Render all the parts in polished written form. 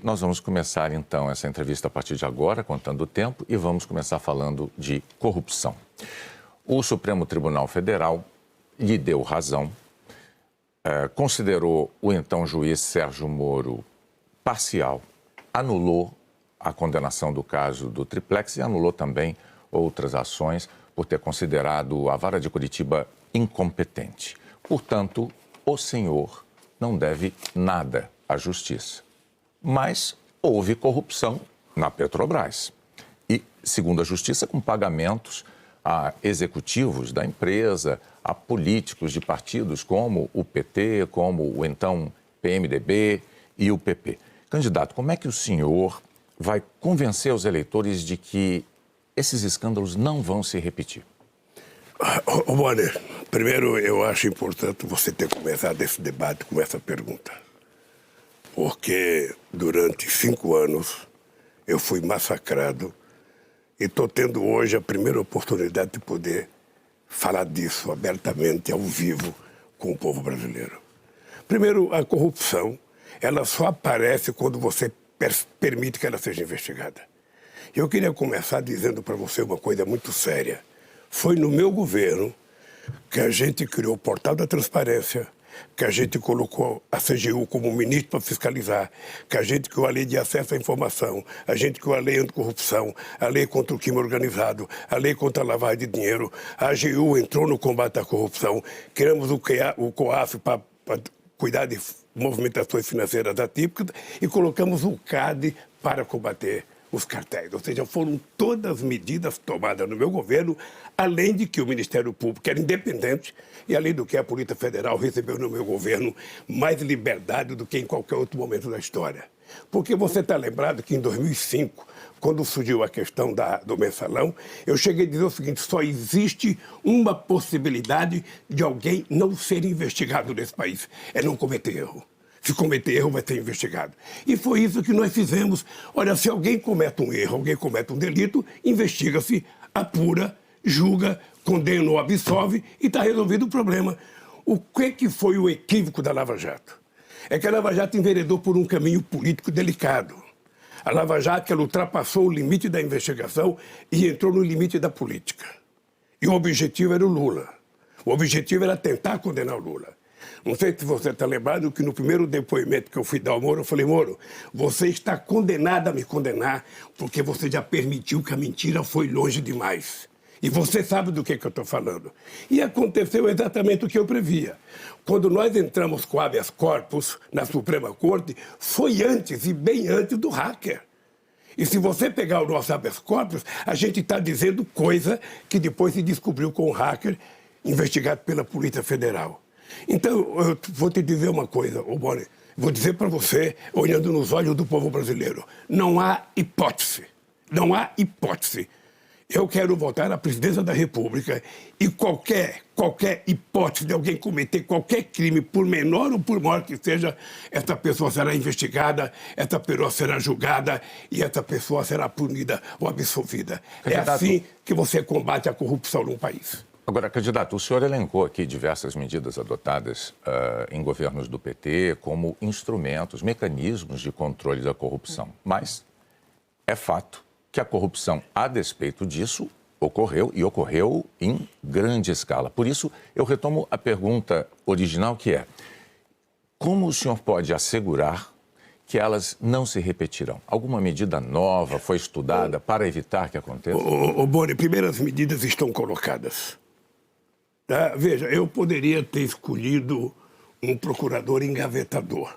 nós vamos começar então essa entrevista a partir de agora, contando o tempo, e vamos começar falando de corrupção. O Supremo Tribunal Federal lhe deu razão, considerou o então juiz Sérgio Moro parcial, anulou a condenação do caso do Triplex e anulou também outras ações por ter considerado a Vara de Curitiba incompetente. Portanto, o senhor não deve nada à Justiça. Mas houve corrupção na Petrobras. E, segundo a Justiça, com pagamentos a executivos da empresa, a políticos de partidos como o PT, como o então PMDB e o PP. Candidato, como é que o senhor vai convencer os eleitores de que esses escândalos não vão se repetir? Bonner, primeiro eu acho importante você ter começado esse debate com essa pergunta. Porque durante 5 anos eu fui massacrado e estou tendo hoje a primeira oportunidade de poder falar disso abertamente, ao vivo, com o povo brasileiro. Primeiro, a corrupção, ela só aparece quando você permite que ela seja investigada. Eu queria começar dizendo para você uma coisa muito séria. Foi no meu governo que a gente criou o Portal da Transparência, que a gente colocou a CGU como ministro para fiscalizar, que a gente criou a lei de acesso à informação, a gente criou a lei anticorrupção, a lei contra o crime organizado, a lei contra a lavagem de dinheiro, a AGU entrou no combate à corrupção, criamos o COAF para cuidar de movimentações financeiras atípicas e colocamos o CAD para combater os cartéis. Ou seja, foram todas as medidas tomadas no meu governo, além de que o Ministério Público era independente e além do que a Polícia Federal recebeu no meu governo mais liberdade do que em qualquer outro momento da história. Porque você está lembrado que em 2005, quando surgiu a questão do mensalão, eu cheguei a dizer o seguinte: só existe uma possibilidade de alguém não ser investigado nesse país, é não cometer erro. Se cometer erro, vai ser investigado. E foi isso que nós fizemos. Olha, se alguém comete um erro, alguém comete um delito, investiga-se, apura, julga, condena ou absolve e está resolvido o problema. O que foi o equívoco da Lava Jato? É que a Lava Jato enveredou por um caminho político delicado. A Lava Jato, ela ultrapassou o limite da investigação e entrou no limite da política. E o objetivo era o Lula. O objetivo era tentar condenar o Lula. Não sei se você está lembrado que no primeiro depoimento que eu fui dar ao Moro, eu falei: Moro, você está condenado a me condenar porque você já permitiu que a mentira foi longe demais. E você sabe do que eu estou falando. E aconteceu exatamente o que eu previa. Quando nós entramos com habeas corpus na Suprema Corte, foi antes e bem antes do hacker. E se você pegar o nosso habeas corpus, a gente está dizendo coisa que depois se descobriu com o hacker investigado pela Polícia Federal. Então, eu vou te dizer uma coisa, Bonner. Vou dizer para você, olhando nos olhos do povo brasileiro, não há hipótese. Não há hipótese. Eu quero voltar à presidência da República e qualquer hipótese de alguém cometer qualquer crime, por menor ou por maior que seja, essa pessoa será investigada, essa pessoa será julgada e essa pessoa será punida ou absolvida. Candidato, é assim que você combate a corrupção num país. Agora, candidato, o senhor elencou aqui diversas medidas adotadas em governos do PT como instrumentos, mecanismos de controle da corrupção. Mas é fato que a corrupção, a despeito disso, ocorreu e ocorreu em grande escala. Por isso, eu retomo a pergunta original, que é: como o senhor pode assegurar que elas não se repetirão? Alguma medida nova foi estudada para evitar que aconteça? Bonner, primeiras medidas estão colocadas. Tá? Veja, eu poderia ter escolhido um procurador engavetador.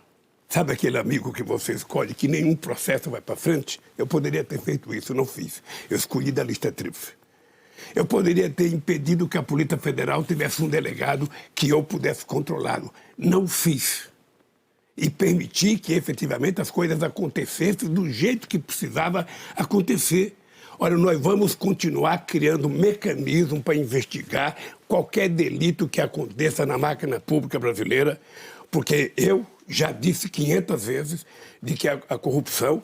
Sabe aquele amigo que você escolhe que nenhum processo vai para frente? Eu poderia ter feito isso, não fiz. Eu escolhi da lista tríplice. Eu poderia ter impedido que a Polícia Federal tivesse um delegado que eu pudesse controlá-lo. Não fiz. E permiti que efetivamente as coisas acontecessem do jeito que precisava acontecer. Olha, nós vamos continuar criando mecanismo para investigar qualquer delito que aconteça na máquina pública brasileira, porque eu já disse 500 vezes de que a corrupção,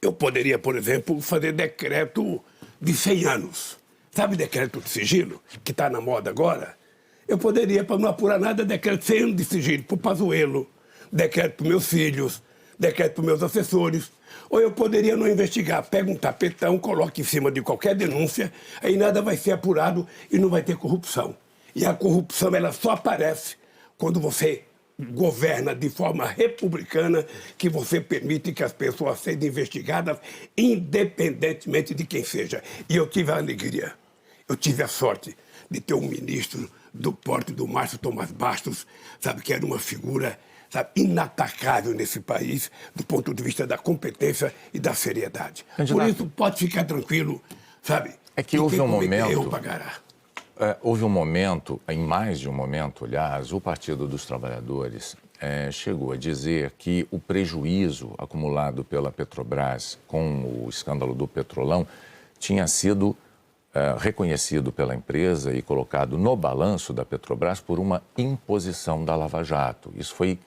eu poderia, por exemplo, fazer decreto de 100 anos. Sabe decreto de sigilo, que está na moda agora? Eu poderia, para não apurar nada, decreto de 100 anos de sigilo para o Pazuello, decreto para meus filhos, decreto para meus assessores. Ou eu poderia não investigar, pega um tapetão, coloca em cima de qualquer denúncia, aí nada vai ser apurado e não vai ter corrupção. E a corrupção, ela só aparece quando você governa de forma republicana, que você permite que as pessoas sejam investigadas independentemente de quem seja. E eu tive a alegria, eu tive a sorte de ter um ministro do porte do Márcio Tomás Bastos, sabe, que era uma figura, sabe, inatacável nesse país, do ponto de vista da competência e da seriedade. Candidato, por isso, pode ficar tranquilo, sabe? É que houve um momento... erro pagará. Houve um momento, em mais de um momento, aliás, o Partido dos Trabalhadores chegou a dizer que o prejuízo acumulado pela Petrobras com o escândalo do Petrolão tinha sido reconhecido pela empresa e colocado no balanço da Petrobras por uma imposição da Lava Jato. Isso foi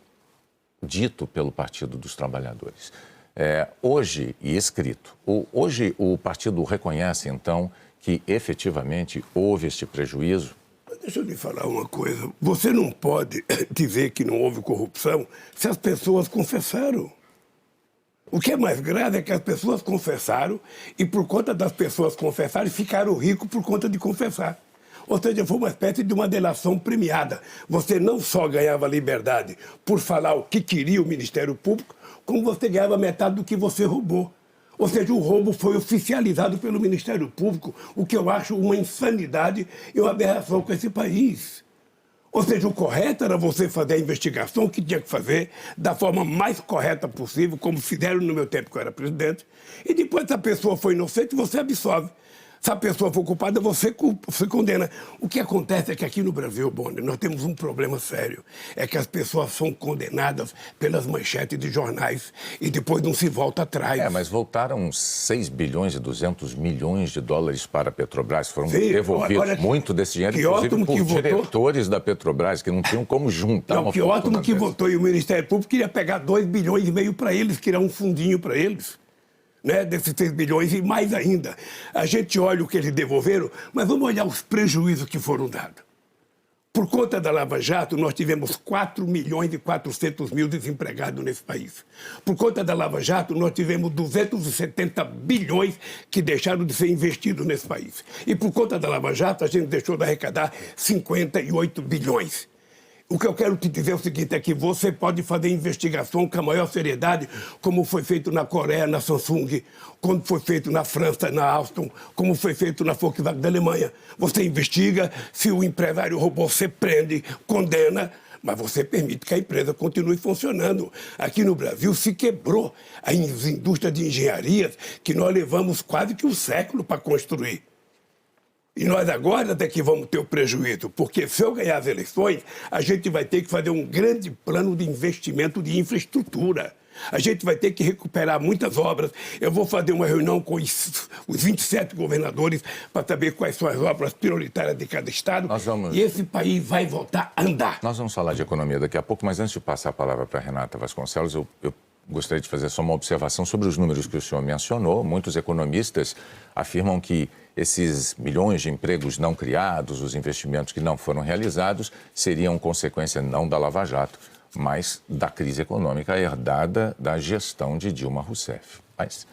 dito pelo Partido dos Trabalhadores. Hoje, e escrito, hoje o partido reconhece, então, que efetivamente houve este prejuízo? Deixa eu lhe falar uma coisa. Você não pode dizer que não houve corrupção se as pessoas confessaram. O que é mais grave é que as pessoas confessaram e, por conta das pessoas confessarem, ficaram ricos por conta de confessar. Ou seja, foi uma espécie de uma delação premiada. Você não só ganhava liberdade por falar o que queria o Ministério Público, como você ganhava metade do que você roubou. Ou seja, o roubo foi oficializado pelo Ministério Público, o que eu acho uma insanidade e uma aberração com esse país. Ou seja, o correto era você fazer a investigação que tinha que fazer da forma mais correta possível, como fizeram no meu tempo que eu era presidente, e depois, se a pessoa foi inocente, você absolve. Se a pessoa for culpada, você condena. O que acontece é que aqui no Brasil, Bonner, nós temos um problema sério. É que as pessoas são condenadas pelas manchetes de jornais e depois não se volta atrás. Mas voltaram 6 bilhões e 200 milhões de dólares para a Petrobras. Foram devolvidos muito desse dinheiro, inclusive por diretores da Petrobras, que não tinham como juntar uma que ótimo que votou. E o Ministério Público queria pegar 2,5 bilhões para eles, criar um fundinho para eles. Né, desses 6 bilhões e mais ainda. A gente olha o que eles devolveram, mas vamos olhar os prejuízos que foram dados. Por conta da Lava Jato, nós tivemos 4 milhões e 400 mil desempregados nesse país. Por conta da Lava Jato, nós tivemos 270 bilhões que deixaram de ser investidos nesse país. E por conta da Lava Jato, a gente deixou de arrecadar 58 bilhões. O que eu quero te dizer é o seguinte, é que você pode fazer investigação com a maior seriedade, como foi feito na Coreia, na Samsung, como foi feito na França, na Alstom, como foi feito na Volkswagen da Alemanha. Você investiga, se o empresário roubou, você prende, condena, mas você permite que a empresa continue funcionando. Aqui no Brasil se quebrou as indústrias de engenharia que nós levamos quase que um século para construir. E nós agora até que vamos ter o prejuízo, porque se eu ganhar as eleições, a gente vai ter que fazer um grande plano de investimento de infraestrutura. A gente vai ter que recuperar muitas obras. Eu vou fazer uma reunião com os 27 governadores para saber quais são as obras prioritárias de cada estado. E esse país vai voltar a andar. Nós vamos falar de economia daqui a pouco, mas antes de passar a palavra para a Renata Vasconcelos, eu gostaria de fazer só uma observação sobre os números que o senhor mencionou. Muitos economistas afirmam que esses milhões de empregos não criados, os investimentos que não foram realizados, seriam consequência não da Lava Jato, mas da crise econômica herdada da gestão de Dilma Rousseff. Mas